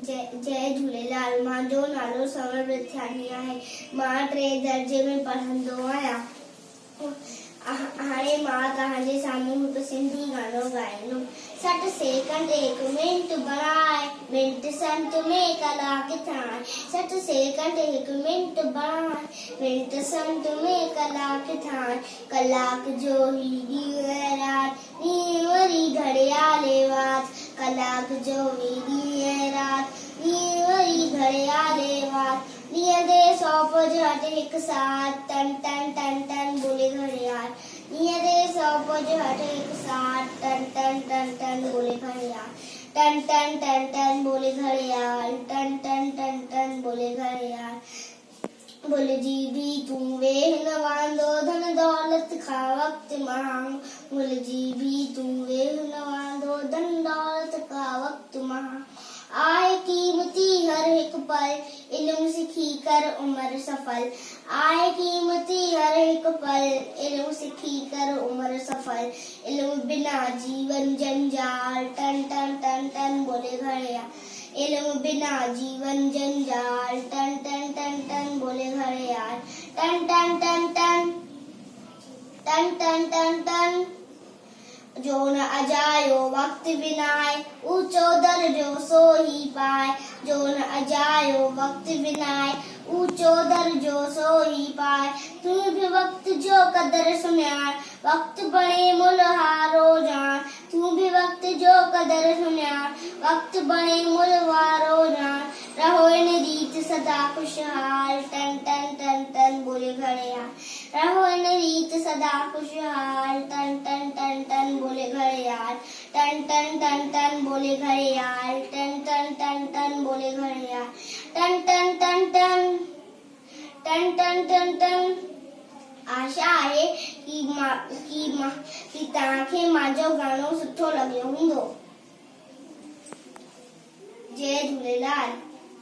जय झूलेलाल। मुंहिंजो नालो समर विथानी आहे। मां 3 दर्जे में पढ़ंदो आहियां। हाणे मां तव्हांजे साम्हूं हिकु सिंधी गानो ॻाईंदुमि। 60 सेकंड 1 मिंट बणाए, मिंट संत में कलाक ठाहे। 60 सेकंड 1 मिंट बणाए, मिंट संत में कलाक ठाहे। कलाक जो ही ॾींहुं ऐं राति, ॾींहुं वरी घड़ियाले वात। कलाक जो ही ॾींहुं ऐं राति, ॾींहुं वरी घड़ियाले वात। ॾींहं दे 100 पुज हिकु साथ, टन टन टन टन बोले घड़ियाल। ॾींहं दे 100 पुज हिकु साथ, टन टन टन टन बोले घड़ियाल। टन टन टन टन बोले घड़ियाल, टन टन टन टन बोले घड़ियाल। भुलिजी भी तूं वेह न वांदो, धन दौलत खा वक्त महांगो। भुलिजी भी तूं वेह न वांदो, धन दौलत खा वक्त महांगो। आहे कीमती हर हिकु पल, इल्म सिखी कर उम्र सफल। आहे कीमती हर हिकु पल, इल्म सिखी कर उम्र सफल। इल्म बिना जीवन जंजाल, टन टन टन टन बोले घड़ियाल। इल्म बिना जीवन जंजाल, टन टन टन टन बोले घड़ियाल। टन टन टन टन टन टन टन टन जो न अजायो वक्त बिनाए, ऊंचो दर्जो सो ही पाए। जो न अजायो वक्त बिनाए, ऊंचो दर्जो सो ही पाए। तू भी वक्त जो कदर सुञाण, वक्त बणे मुल्हारो जान। तू भी वक्त जो कदर सुञाण, वक्त बणे मुल्हारो जान। रहो इन रीत सदा खुशहाल, टन टन टन टन बोले घड़ियाल। रहो इन रीत सदा खुशहाल, टन टन टन टन बोले घड़ियाल। टन टन टन टन बोले घड़ियाल, टन टन टन टन बोले घड़ियाल। टन टन टन टन टन टन टन टन। आशा आहे कि तव्हांखे मुंहिंजो गानो सुठो लॻियो हूंदो। जय झूलेलाल।